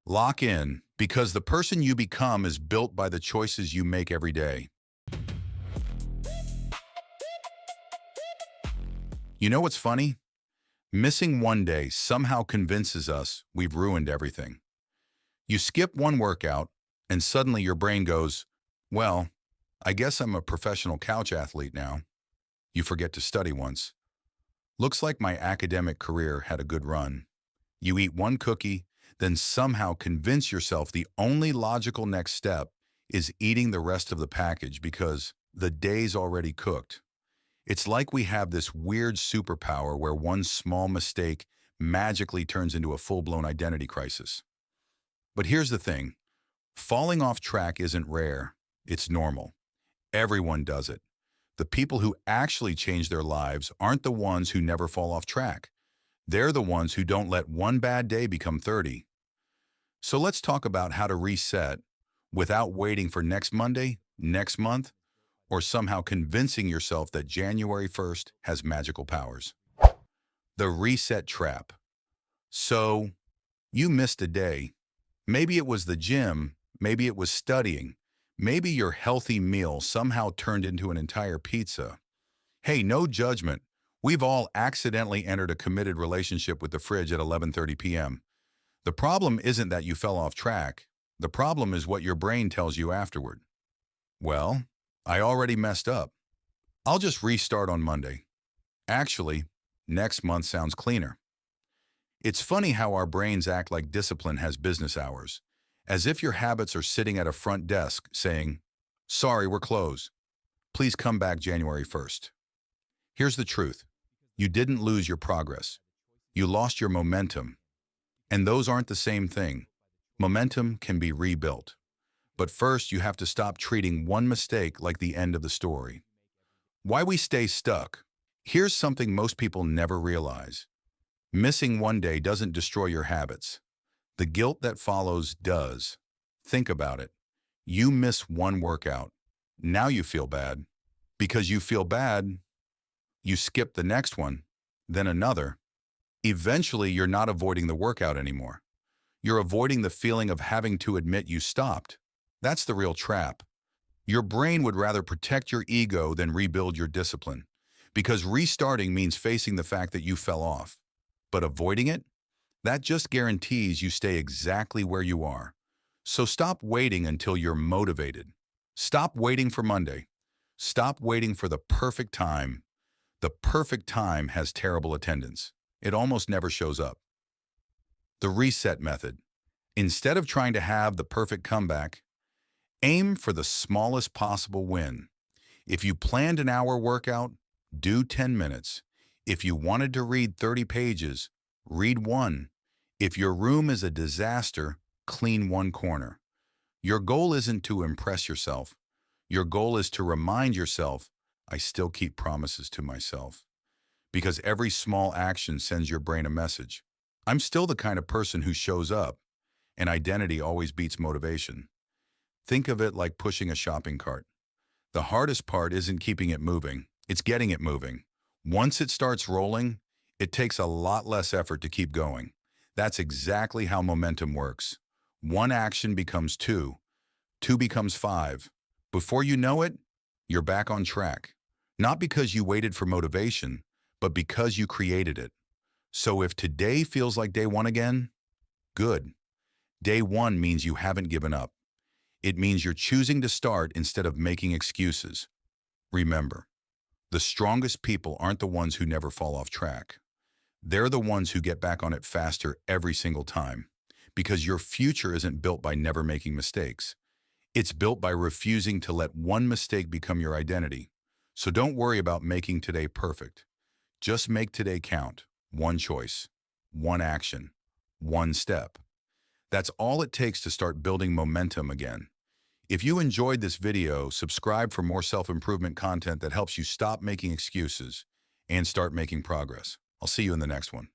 Lock in, because the person you become is built by the choices you make every day. You know what's funny? Missing one day somehow convinces us we've ruined everything. You skip one workout, and suddenly your brain goes, well, I guess I'm a professional couch athlete now. You forget to study once. Looks like my academic career had a good run. You eat one cookie, then somehow convince yourself the only logical next step is eating the rest of the package because the day's already cooked. It's like we have this weird superpower where one small mistake magically turns into a full-blown identity crisis. But here's the thing. Falling off track isn't rare. It's normal. Everyone does it. The people who actually change their lives aren't the ones who never fall off track. They're the ones who don't let one bad day become 30. So let's talk about how to reset without waiting for next Monday, next month, or somehow convincing yourself that January 1st has magical powers. The reset trap. So, you missed a day. Maybe it was the gym, maybe it was studying, maybe your healthy meal somehow turned into an entire pizza. Hey, no judgment. We've all accidentally entered a committed relationship with the fridge at 11:30 p.m. The problem isn't that you fell off track. The problem is what your brain tells you afterward. Well, I already messed up. I'll just restart on Monday. Actually, next month sounds cleaner. It's funny how our brains act like discipline has business hours, as if your habits are sitting at a front desk saying, sorry, we're closed. Please come back January 1st. Here's the truth. You didn't lose your progress. You lost your momentum. And those aren't the same thing. Momentum can be rebuilt. But first, you have to stop treating one mistake like the end of the story. Why we stay stuck? Here's something most people never realize. Missing one day doesn't destroy your habits. The guilt that follows does. Think about it. You miss one workout. Now you feel bad. Because you feel bad, you skip the next one, then another. Eventually, you're not avoiding the workout anymore. You're avoiding the feeling of having to admit you stopped. That's the real trap. Your brain would rather protect your ego than rebuild your discipline, because restarting means facing the fact that you fell off. But avoiding it? That just guarantees you stay exactly where you are. So stop waiting until you're motivated. Stop waiting for Monday. Stop waiting for the perfect time. The perfect time has terrible attendance. It almost never shows up. The reset method. Instead of trying to have the perfect comeback, aim for the smallest possible win. If you planned an hour workout, do 10 minutes. If you wanted to read 30 pages, read one. If your room is a disaster, clean one corner. Your goal isn't to impress yourself. Your goal is to remind yourself, I still keep promises to myself. Because every small action sends your brain a message. I'm still the kind of person who shows up, and identity always beats motivation. Think of it like pushing a shopping cart. The hardest part isn't keeping it moving, it's getting it moving. Once it starts rolling, it takes a lot less effort to keep going. That's exactly how momentum works. One action becomes two, two becomes five. Before you know it, you're back on track. Not because you waited for motivation, but because you created it. So if today feels like day one again, good. Day one means you haven't given up. It means you're choosing to start instead of making excuses. Remember, the strongest people aren't the ones who never fall off track. They're the ones who get back on it faster every single time. Because your future isn't built by never making mistakes. It's built by refusing to let one mistake become your identity. So don't worry about making today perfect. Just make today count. One choice, one action, one step. That's all it takes to start building momentum again. If you enjoyed this video, subscribe for more self-improvement content that helps you stop making excuses and start making progress. I'll see you in the next one.